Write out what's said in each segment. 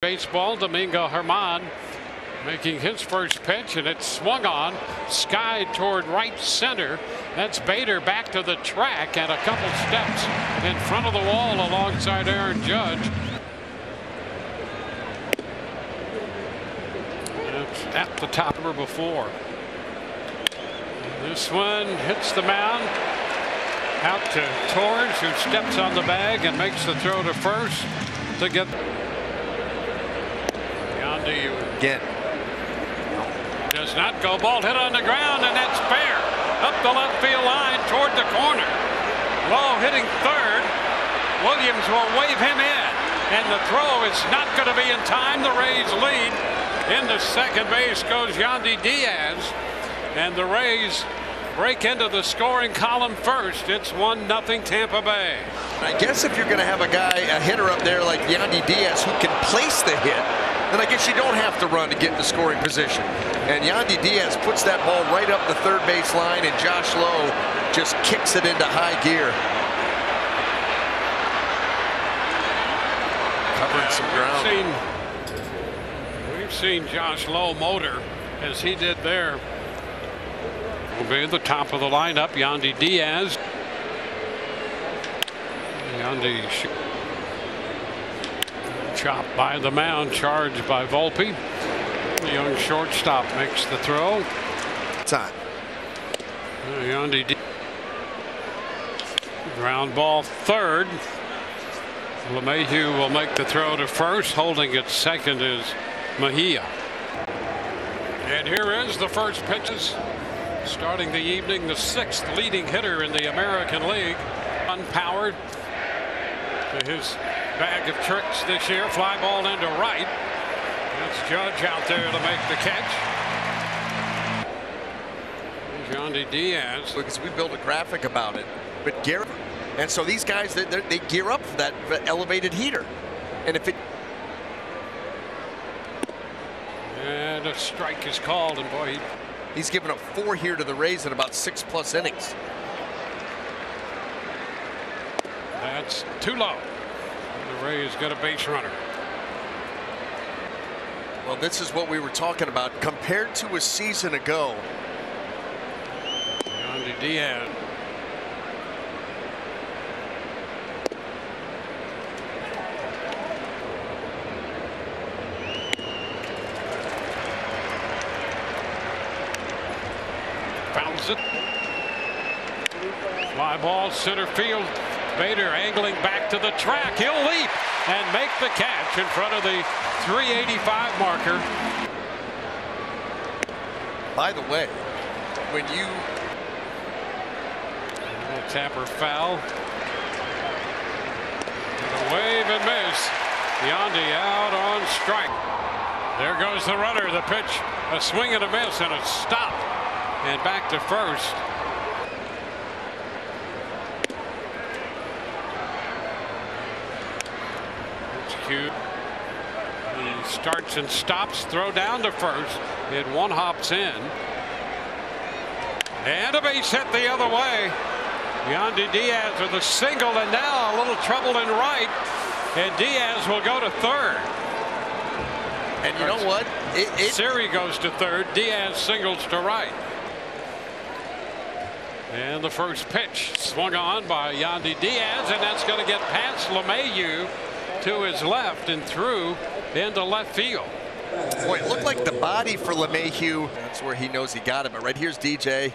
baseball. Domingo Germán making his first pitch, and it's swung on, skied toward right center. That's Bader back to the track and a couple steps in front of the wall alongside Aaron Judge. It's at the top of her before. This one hits the mound. Out to Torres, who steps on the bag and makes the throw to first to get Yandy again. Does not go. Ball hit on the ground, and that's fair. Up the left field line toward the corner. Low hitting third. Williams will wave him in, and the throw is not going to be in time. The Rays lead. Into second base goes Yandy Díaz, and the Rays break into the scoring column first. It's 1-0 Tampa Bay. I guess if you're going to have a hitter up there like Yandy Díaz who can place the hit, then I guess you don't have to run to get the scoring position. And Yandy Díaz puts that ball right up the third base line, and Josh Lowe just kicks it into high gear. Covered some ground. We've seen Josh Lowe motor as he did there. Will be at the top of the lineup. Yandy Díaz. Yandy chopped by the mound, charged by Volpe. The young shortstop makes the throw. Time. Yandy ground ball third. LeMahieu will make the throw to first. Holding at second is Mejia. And here is the first pitches. Starting the evening, the 6th leading hitter in the American League. Unpowered to his bag of tricks this year. Fly ball into right. That's Judge out there to make the catch. Yandy Díaz. Because we built a graphic about it. But Garrett, and so these guys, they gear up for that elevated heater. And if it. And a strike is called, and boy, he's given up 4 here to the Rays in about 6+ innings. That's too low. The Rays got a base runner. Well, this is what we were talking about compared to a season ago. Yandy Díaz. Fouls it. Fly ball center field. Bader angling back to the track. He'll leap and make the catch in front of the 385 marker. By the way, when you Tapper foul. A wave and miss. Yandy out on strike. There goes the runner. The pitch, a swing and a miss, and a stop. And back to first. It's cute. He starts and stops. Throw down to first. It one hops in. And a base hit the other way. Yandy Díaz with a single, and now a little trouble in right. And Díaz will go to third. And you know what? Siri goes to third. Díaz singles to right. And the first pitch swung on by Yandy Díaz, and that's going to get past LeMahieu to his left and through into left field. Boy, it looked like the body for LeMahieu. That's where he knows he got it. But right here's DJ.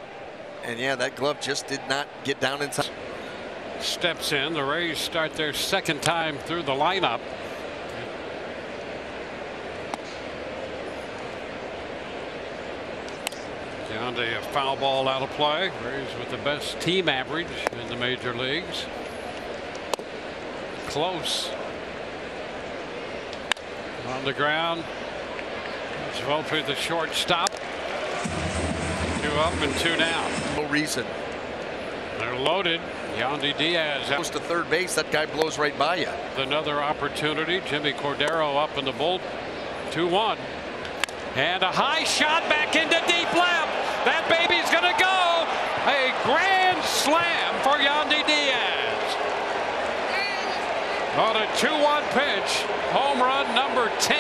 And yeah, that glove just did not get down in time. Steps in. The Rays start their second time through the lineup. Yandy, a foul ball out of play. Rays with the best team average in the major leagues. Close. On the ground. It's Volpe, the shortstop. 2 up and 2 down. No reason. They're loaded. Yandy Díaz goes to third base. That guy blows right by you. Another opportunity. Jimmy Cordero up in the bull. 2-1. And a high shot back into deep left. That baby's going to go. A grand slam for Yandy Díaz. On a 2-1 pitch, home run number 10,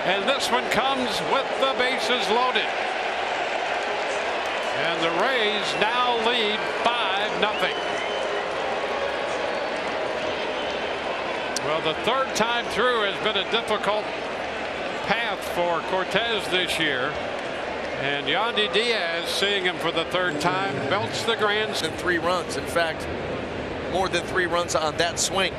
and this one comes with the bases loaded. And the Rays now lead 5-0. Well, the third time through has been a difficult path for Cortez this year. And Yandy Díaz, seeing him for the third time, belts the grand. And 3 runs. In fact, more than 3 runs on that swing.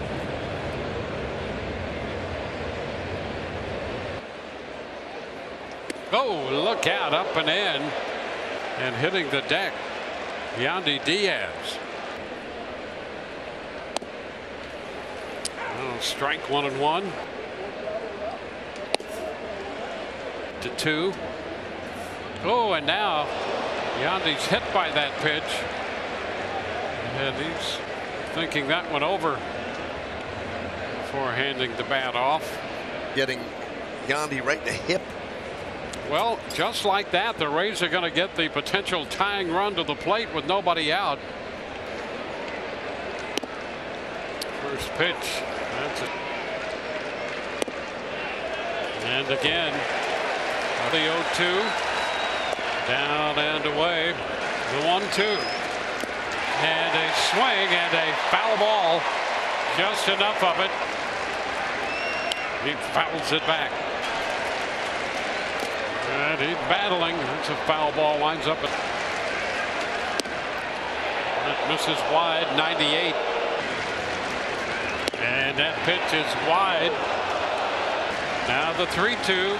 Oh, look out, up and in, and hitting the deck, Yandy Díaz. Oh, strike 1-1. To 2. Oh, and now Yandy's hit by that pitch, and he's thinking that one over before handing the bat off. Getting Yandy right in the hip. Well, just like that, the Rays are going to get the potential tying run to the plate with nobody out. First pitch. That's it. And again, the 0-2. Down and away. The 1-2. And a swing and a foul ball. Just enough of it. He fouls it back. And he's battling. That's a foul ball. Winds up. That misses wide. 98. And that pitch is wide. Now the 3-2.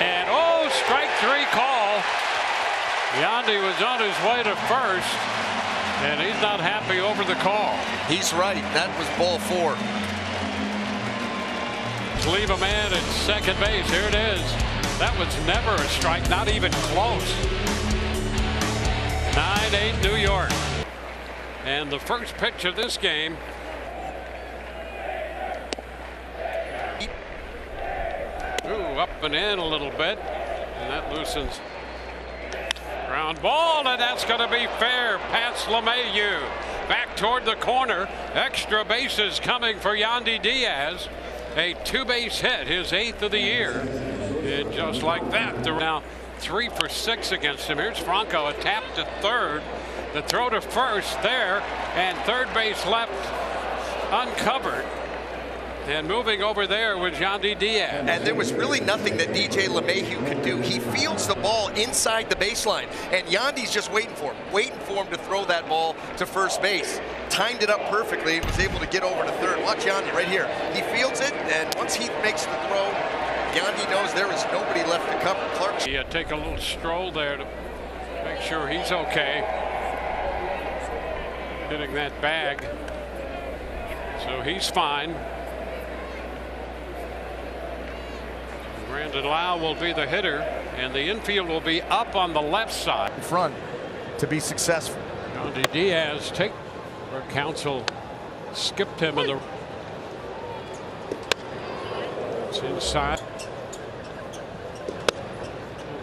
And oh, strike 3 call. Yandy was on his way to first, and he's not happy over the call. He's right. That was ball 4. Leave a man at second base. Here it is. That was never a strike, not even close. 9-8 New York. And the first pitch of this game. Ooh, up and in a little bit, and that loosens. Ground ball, and that's going to be fair. Past LeMahieu. Back toward the corner. Extra bases coming for Yandy Díaz. A 2-base hit, his 8th of the year. And just like that, they're now 3 for 6 against him. Here's Franco, a tap to third. The throw to first there, and third base left uncovered. And moving over there was Yandy Díaz. And there was really nothing that DJ LeMahieu could do. He fields the ball inside the baseline, and Yandy's just waiting for him to throw that ball to first base. Timed it up perfectly and was able to get over to third. Watch Yandy right here. He fields it, and once he makes the throw, Yandy knows there is nobody left to cover. Clark. Yeah, take a little stroll there to make sure he's okay. Hitting that bag. So he's fine. Brandon Lau will be the hitter, and the infield will be up on the left side. In front to be successful. Yandy Díaz take where counsel skipped him in the. It's inside.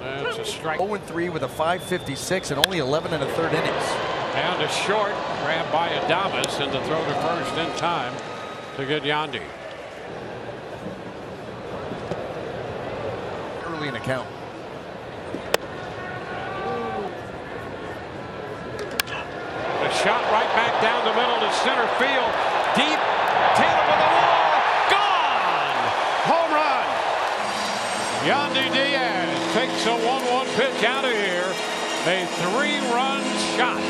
That's a strike. 0-3 with a 5.56 and only 11 1/3 innings. Down to short, grabbed by Adames, and the throw to first in time to get Yandy. In account. A shot right back down the middle to center field. Deep. Taylor with the wall. Gone. Home run. Yandy Díaz takes a 1-1 pitch out of here. A 3-run shot.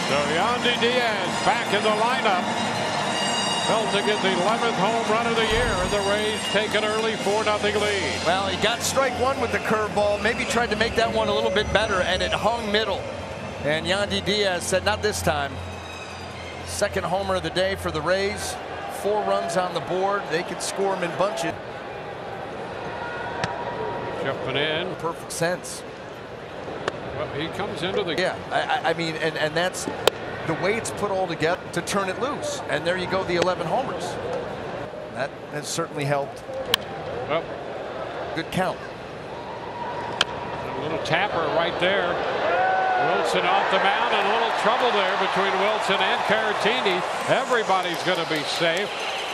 So Yandy Díaz back in the lineup. Belting is the 11th home run of the year, and the Rays take an early 4-0 lead. Well, he got strike 1 with the curveball. Maybe tried to make that one a little bit better, and it hung middle. And Yandy Díaz said, not this time. Second homer of the day for the Rays. 4 runs on the board. They could score him in bunches. Jumping in. Perfect sense. Well, he comes into the. Yeah, I mean, and that's the way it's put all together to turn it loose. And there you go, the 11 homers. That has certainly helped. Well, good count. little tapper right there. Wilson off the mound, and a little trouble there between Wilson and Caratini. Everybody's going to be safe.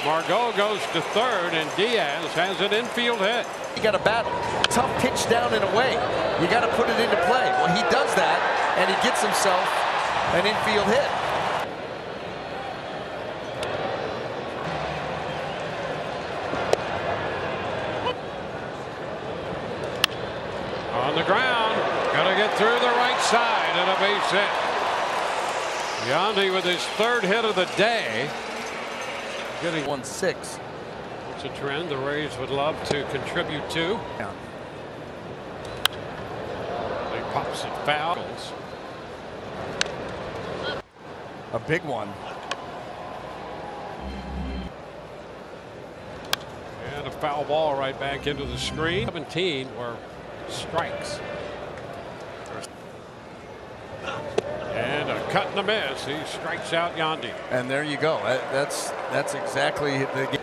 Margot goes to third, and Díaz has an infield hit. You got to battle. Tough pitch down and away. You got to put it into play. Well, he does that, and he gets himself an infield hit. On the ground, got to get through the right side and a base hit. Yandy with his third hit of the day. Getting 1-6. It's a trend the Rays would love to contribute to. Yeah. He pops it fouls. A big one. And a foul ball right back into the screen. 17 were strikes. And a cut and a miss. He strikes out Yandy. And there you go. That's exactly the game.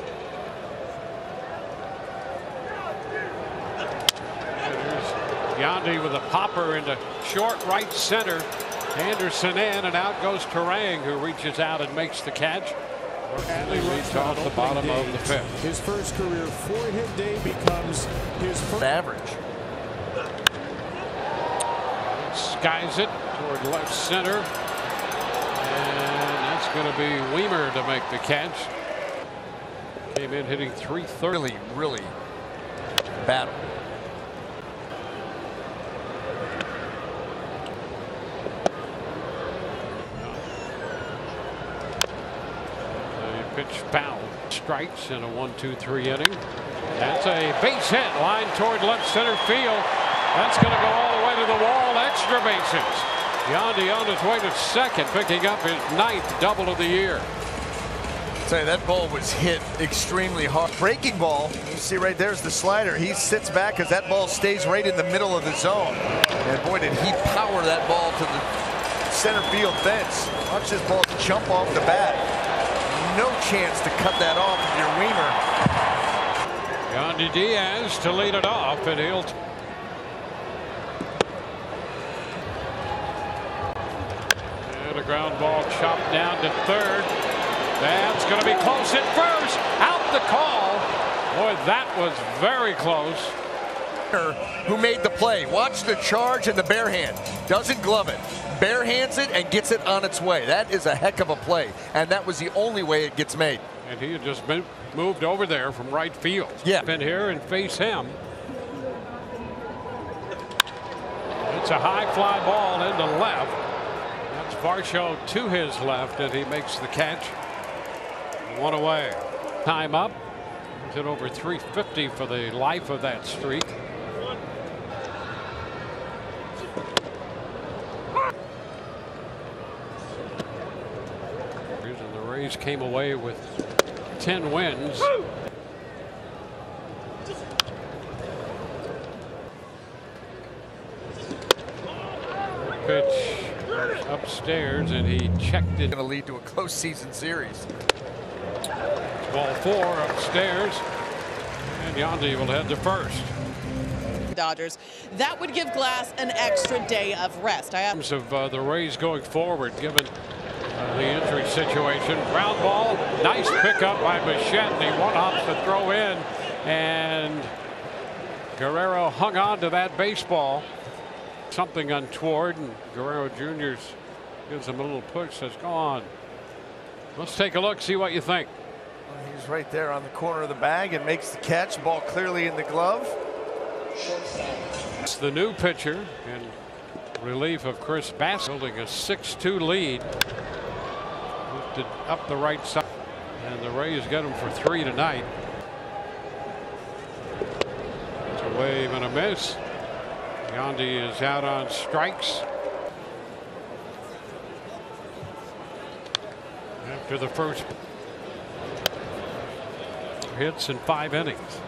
Yandy with a popper into short right center. Anderson in, and out goes Terang, who reaches out and makes the catch. Hanley leads off the bottom of the fifth. His first career 4-hit day becomes his first Average. Skies it toward left center, and that's going to be Weimer to make the catch. Came in hitting .330. Really battle. Pitch foul. Strikes in a 1-2-3 inning. That's a base hit, line toward left center field. That's going to go all the way to the wall. Extra bases. Yandy on his way to second, picking up his 9th double of the year. Say that ball was hit extremely hard. Breaking ball. You see right there's the slider. He sits back as that ball stays right in the middle of the zone. And boy, did he power that ball to the center field fence. Watch this ball jump off the bat. No chance to cut that off with your Weimer. Yandy Díaz to lead it off, and he'll. And a ground ball chopped down to third. That's going to be close at first. Out the call. Boy, that was very close. Who made the play? Watch the charge and the bare hand. Doesn't glove it. Bare hands it and gets it on its way. That is a heck of a play, and that was the only way it gets made. And he had just been moved over there from right field. Yeah. In here and face him. It's a high fly ball into left. That's Varsho to his left, and he makes the catch. One away. Time up. He's at over 350 for the life of that streak. And the Rays came away with 10 wins. Pitch upstairs, and he checked it. Going to lead to a close season series. Ball 4 upstairs, and Yandy will head to first. Dodgers. That would give Glass an extra day of rest. In terms of the Rays going forward, given the injury situation. Ground ball, nice pickup by Bichette, and he one-hops to throw in, and Guerrero hung on to that baseball. Something untoward, and Guerrero Jr. gives him a little push, says, go on. Let's take a look, see what you think. He's right there on the corner of the bag and makes the catch. Ball clearly in the glove. It's the new pitcher in relief of Chris Bass, building a 6-2 lead. Lifted up the right side, and the Rays get him for 3 tonight. It's a wave and a miss. Yandy is out on strikes. After the first hits in 5 innings.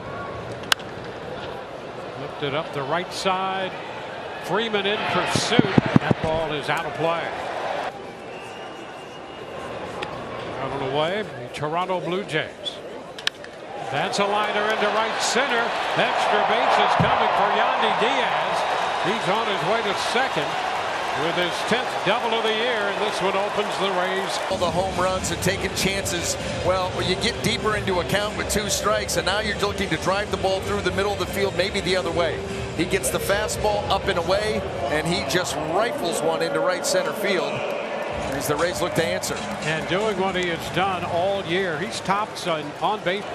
Lifted up the right side. Freeman in pursuit. That ball is out of play. Out of the way, the Toronto Blue Jays. That's a liner into right center. Extra base is coming for Yandy Díaz. He's on his way to second with his 10th double of the year, and this one opens the Rays. All the home runs and taking chances. Well, you get deeper into a count with 2 strikes, and now you're looking to drive the ball through the middle of the field, maybe the other way. He gets the fastball up and away, and he just rifles one into right center field as the Rays look to answer. And doing what he has done all year. He's tops on base.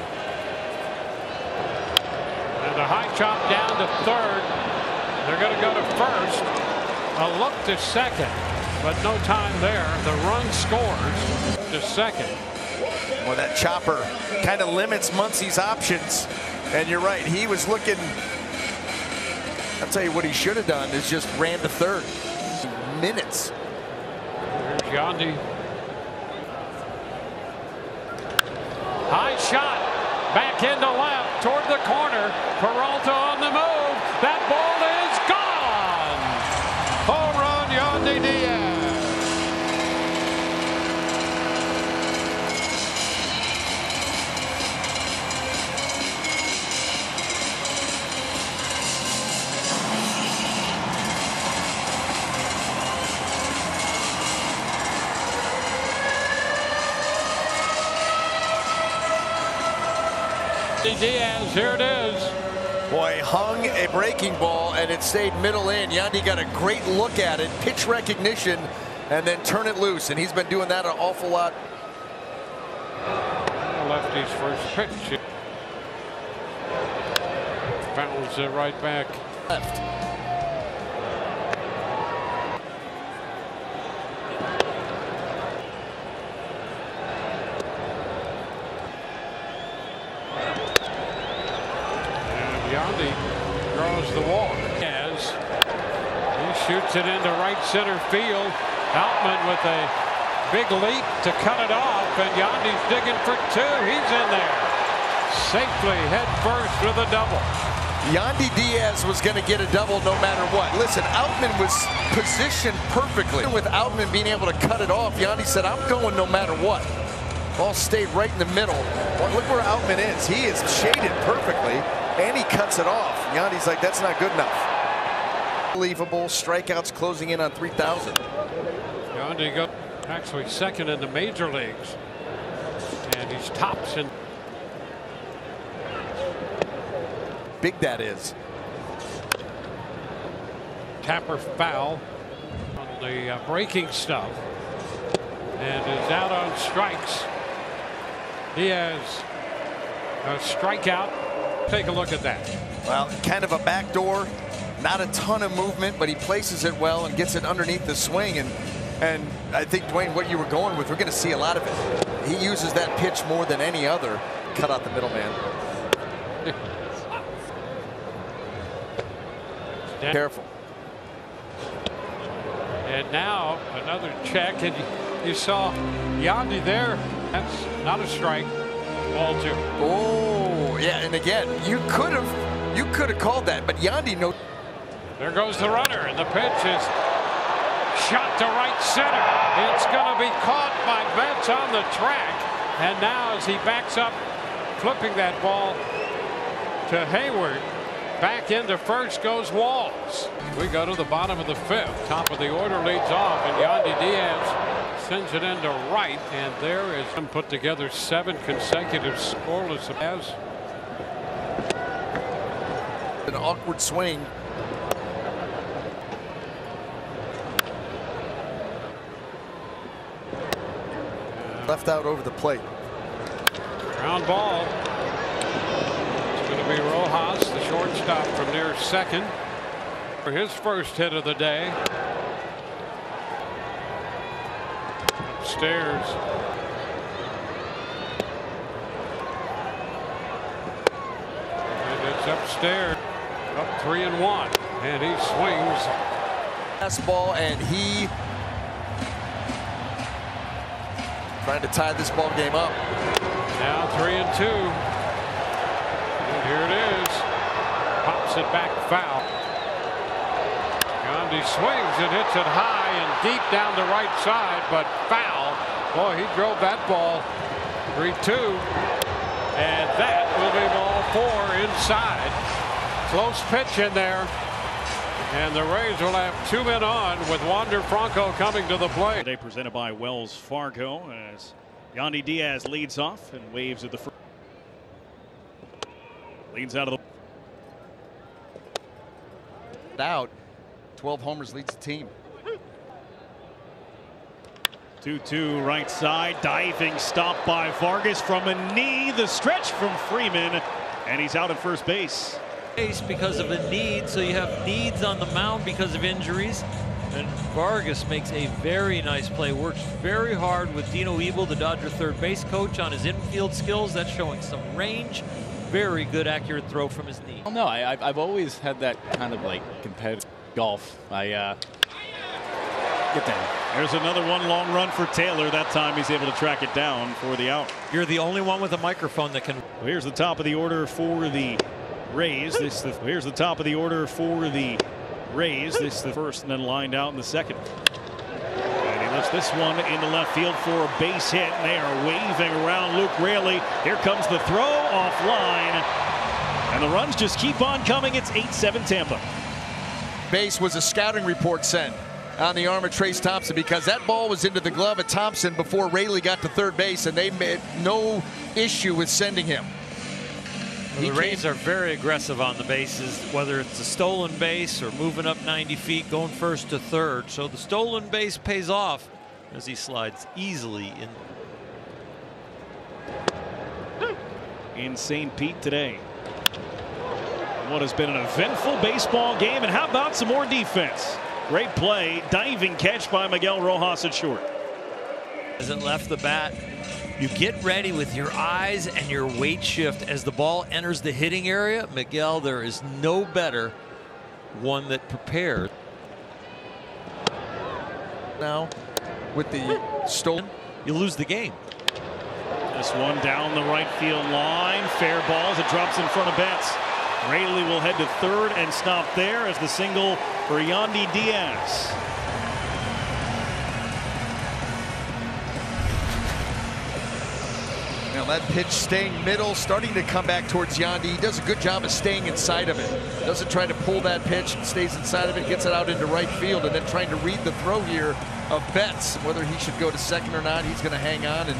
And a high chop down to third. They're going to go to first. A look to second, but no time there. The run scores to second. Well, that chopper kind of limits Muncie's options. And you're right, he was looking. I'll tell you what he should have done is just ran to third. Minutes. Here's Yandy. High shot. Back into left toward the corner. Peralta on the move. That ball is gone. Home run, Yandy Díaz. Díaz, here it is. Boy, hung a breaking ball and it stayed middle in. Yandy got a great look at it, pitch recognition, and then turn it loose. And he's been doing that an awful lot. Lefty's first pitch. Fouls it right back. Left. Yandy draws the walk. As he shoots it into right center field. Outman with a big leap to cut it off, and Yandy's digging for 2. He's in there. Safely head first with a double. Yandy Díaz was going to get a double no matter what. Listen, Outman was positioned perfectly. With Outman being able to cut it off, Yandy said, I'm going no matter what. Ball stayed right in the middle. Well, look where Outman is. He is shaded perfectly. And he cuts it off. Yandy's like, that's not good enough. Unbelievable. Strikeouts closing in on 3,000. Yandy got actually second in the major leagues. And he's tops in. Big that is. Tapper foul on the breaking stuff. And is out on strikes. He has a strikeout. Take a look at that. Well, kind of a backdoor, not a ton of movement, but he places it well and gets it underneath the swing. And I think, Dwayne, what you were going with, we're going to see a lot of it. He uses that pitch more than any other. Cut out the middleman. Careful. And now another check, and you saw Yandy there. That's not a strike. Ball 2. Oh, yeah, and again, you could have called that, but Yandy knows. There goes the runner, and the pitch is shot to right center. It's going to be caught by Betts on the track, and now as he backs up, flipping that ball to Hayward, back into first goes Walls. We go to the bottom of the 5th. Top of the order leads off, and Yandy Díaz sends it into right, and there is him put together 7 consecutive scoreless. As an awkward swing. Left out over the plate. Ground ball. It's going to be Rojas, the shortstop, from near second for his first hit of the day. Upstairs. And it's upstairs. Up 3-1. And he swings. Fastball, and he trying to tie this ball game up. Now 3-2. And here it is. Pops it back foul. Yandy swings and hits it high and deep down the right side, but foul. Boy, he drove that ball. 3-2. And that will be ball 4 inside. Close pitch in there. And the Rays will have 2 men on with Wander Franco coming to the plate. Today presented by Wells Fargo as Yandy Díaz leads off and waves at the first. Leads out of the out. 12 homers leads the team. 2-2 right side, diving stop by Vargas from a knee, the stretch from Freeman, and he's out at first base. Because of a need, so you have needs on the mound because of injuries, and Vargas makes a very nice play, works very hard with Dino Ebel, the Dodger third base coach, on his infield skills. That's showing some range. Very good accurate throw from his knee. Well, no, I've always had that kind of like competitive golf. I get down. There's another one long run for Taylor. That time he's able to track it down for the out. You're the only one with a microphone that can. Well, here's the top of the order for the Rays. Here's the top of the order for the Rays. This is the first and then lined out in the second. And he lifts this one into left field for a base hit. And they are waving around Luke Raley. Here comes the throw offline. And the runs just keep on coming. It's 8-7 Tampa. Base was a scouting report sent on the arm of Trace Thompson because that ball was into the glove of Thompson before Raley got to third base, and they made no issue with sending him. The Rays are very aggressive on the bases, whether it's a stolen base or moving up 90 feet, going first to third. So the stolen base pays off as he slides easily in St. Pete today. What has been an eventful baseball game, and how about some more defense? Great play, diving catch by Miguel Rojas at short. Hasn't left the bat. You get ready with your eyes and your weight shift as the ball enters the hitting area. Miguel, there is no better one that prepared. Now, with the stolen, you lose the game. This one down the right field line. Fair ball as it drops in front of Betts. Raley will head to third and stop there as the single for Yandy Díaz. Now that pitch staying middle, starting to come back towards Yandy. He does a good job of staying inside of it. Doesn't try to pull that pitch, stays inside of it, gets it out into right field, and then trying to read the throw here of Betts. Whether he should go to second or not, he's going to hang on and